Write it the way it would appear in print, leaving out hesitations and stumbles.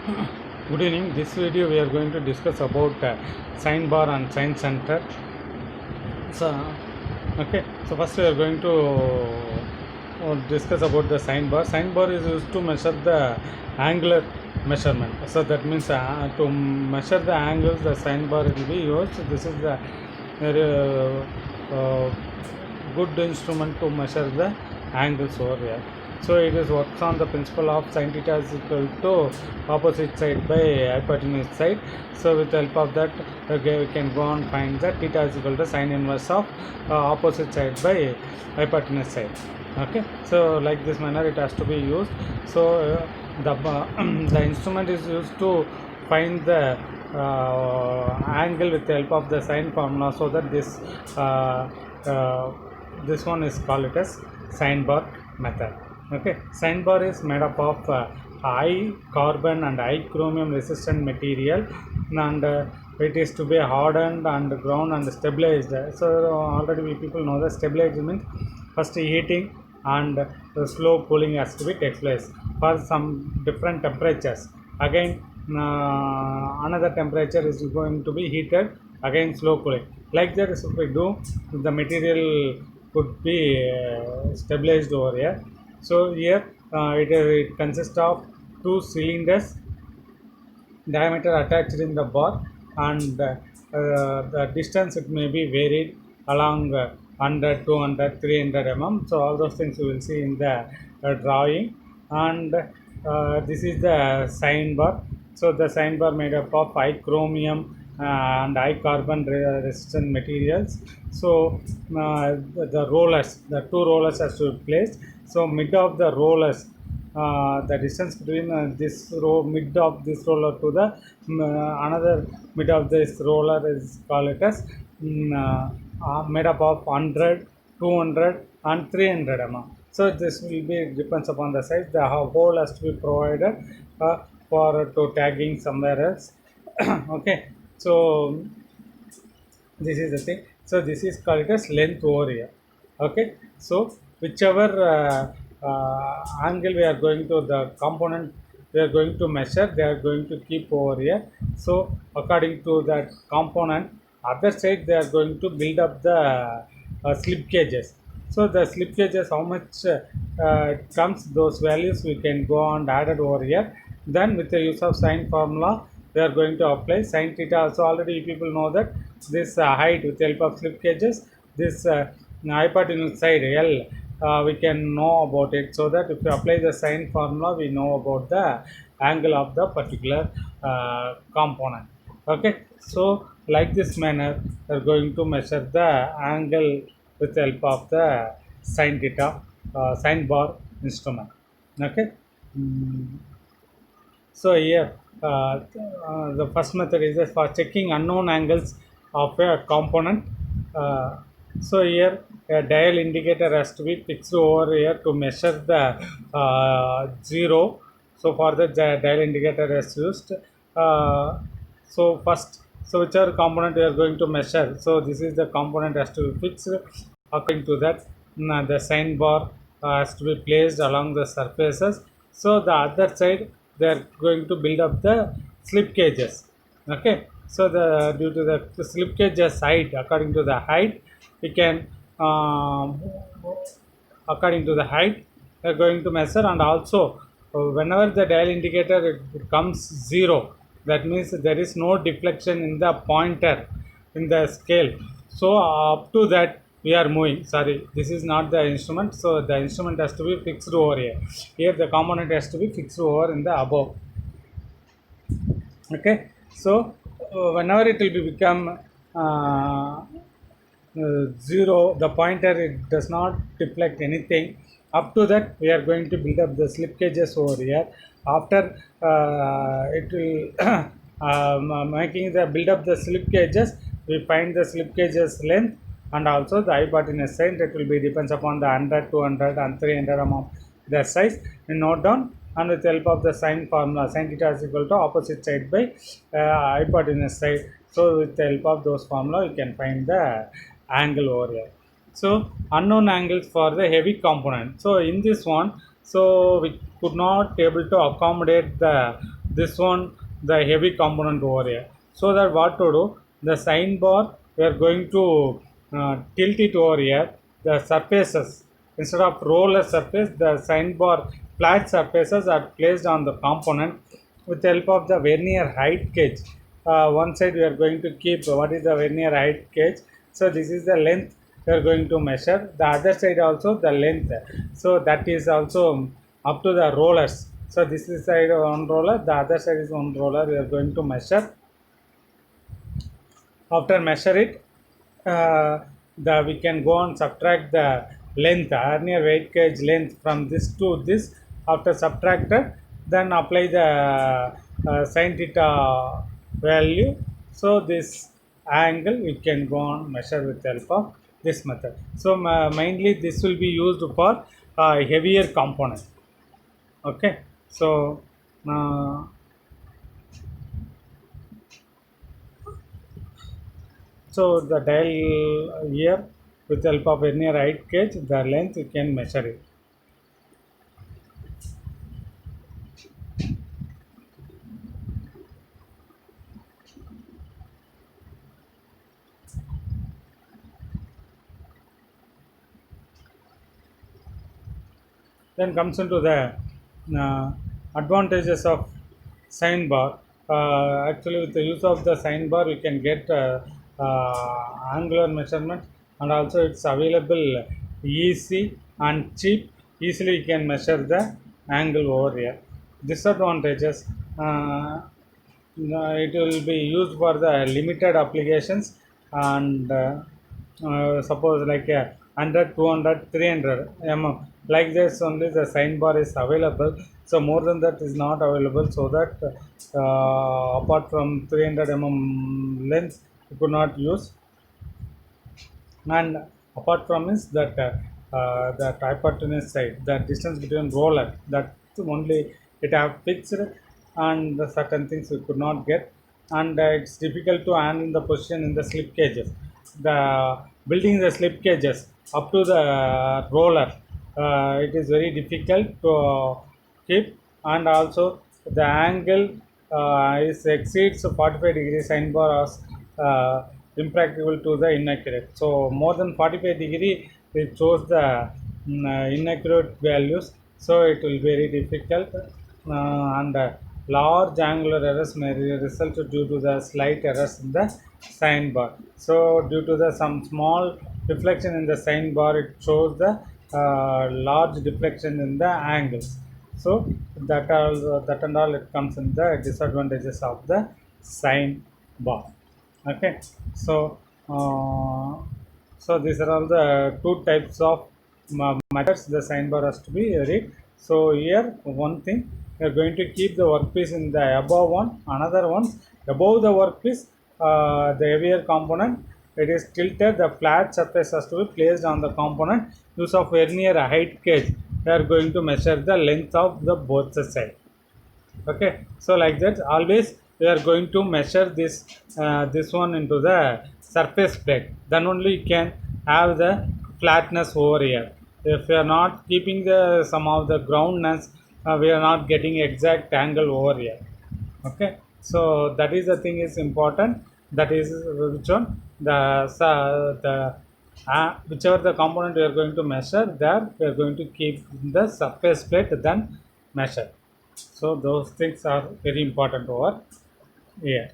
Good evening. This video we are going to discuss about sine bar and sine center. So, okay. So first we are going to discuss about the sine bar. Sine bar is used to measure the angular measurement. So that means to measure the angles, the sine bar will be used. This is the good instrument to measure the angles over here. So it is works on the principle of sin theta is equal to opposite side by hypotenuse side. So with the help of that, we can go and find that theta is equal to sine inverse of opposite side by hypotenuse side. Okay, so like this manner it has to be used. So the instrument is used to find the angle with the help of the sine formula, so that this one is called it as sine bar method. Okay, sine bar is made up of high carbon and high chromium resistant material, and it is to be hardened and ground and stabilized. So already we people know that stabilized means first heating and the slow cooling has to be takes place for some different temperatures. Again another temperature is going to be heated, again slow cooling. Like that, if we do, the material could be stabilized over here. So here it consists of two cylinders diameter attached in the bar, and the distance it may be varied along 100, 200, 300 mm. So all those things you will see in the drawing. And this is the sine bar. So the sine bar made up of high chromium and high carbon resistant materials. So the rollers, the two rollers has to be placed. So mid of the rollers, the distance between this row mid of this roller to the another mid of this roller is called it as made up of 100, 200 and 300 mm. So this will be depends upon the size. The hole has to be provided for to tagging somewhere else. Okay, so this is the thing. So this is called as length over here. Okay, so whichever angle we are going to, the component we are going to measure, they are going to keep over here. So according to that component, other side they are going to build up the slip gauges. So the slip gauges, how much comes, those values we can go and add it over here. Then with the use of sine formula, we are going to apply sine theta. Also already people know that this height with the help of slip gauges, this hypotenuse side L, we can know about it. So that if you apply the sine formula, we know about the angle of the particular component. Okay, so like this manner we are going to measure the angle with the help of the sine theta sine bar instrument. Okay. So here the first method is just for checking unknown angles of a component. Uh, so here a dial indicator has to be fixed over here to measure the zero. So for the dial indicator is used. So first, so whichever component we are going to measure, so this is the component has to be fixed. According to that, the sine bar has to be placed along the surfaces. So the other side they are going to build up the slip gauges. Okay, so the due to the slip gauges height, according to the height we can according to the height we are going to measure. And also whenever the dial indicator it comes zero, that means there is no deflection in the pointer in the scale. So up to that we are moving. Sorry, this is not the instrument. So the instrument has to be fixed over here. Here the component has to be fixed over in the above. Okay, so whenever it will be become zero, the pointer it does not deflect anything. Up to that we are going to build up the slip gauges over here. After it will making the build up the slip gauges, we find the slip gauges length and also the hypotenuse side. That will be depends upon the 100, 200 and 300 amount the size. We note down, and with the help of the sine formula, sine theta is equal to opposite side by hypotenuse side. So with the help of those formula, you can find the angle over here. So unknown angles for the heavy component. So in this one, so we could not able to accommodate the this one the heavy component over here. So that what to do, the sine bar we are going to tilt it over here, the surfaces, instead of roller surface, the sine bar flat surfaces are placed on the component with the help of the vernier height gauge. One side we are going to keep what is the vernier height gauge, so this is the length we are going to measure, the other side also the length, so that is also up to the rollers. So this is side one roller, the other side is one roller, we are going to measure. After measure it, the we can go and subtract the length, hernia weight gauge length from this to this. After subtracted, then apply the sin theta value. So this angle we can go and measure with the help of this method. So mainly this will be used for heavier component. Okay, so uh, so the dial here, with the help of vernier height gauge, the length you can measure it. Then comes into the advantages of sine bar. Actually, with the use of the sine bar, we can get angular measurement, and also it's available easy and cheap. Easily, you can measure the angle over here. Disadvantages. It will be used for the limited applications, and suppose like 100, 200, 300 mm, like this only the sign bar is available. So more than that is not available, so that apart from 300 mm length you could not use. And apart from is that the hypotenuse side, the distance between roller, that only it have fixed, and the certain things we could not get. And it's difficult to handle the position in the slip cages, the building the slip cages up to the roller, it is very difficult to keep. And also the angle is exceeds 45 degrees, sign bar uh, impracticable to the inaccurate. So more than 45 degree it shows the inaccurate values, so it will be very difficult. And large angular errors may result due to the slight errors in the sign bar. So due to the some small deflection in the sign bar, it shows the large deflection in the angles. So that and all it comes in the disadvantages of the sign bar. Okay, so uh, so these are all the two types of methods the sign bar has to be read. So here one thing, we are going to keep the workpiece in the above one, another one above the workpiece, the heavier component, it is tilted, the flat surface has to be placed on the component. Use of vernier height gauge, we are going to measure the length of the both the side. Okay, so like that always we are going to measure this one into the surface plate, then only you can have the flatness over here. If we are not keeping the some of the groundness, we are not getting exact angle over here. Okay, so that is the thing is important, that is which one, the whichever the component we are going to measure, there we are going to keep the surface plate then measure. So those things are very important over here.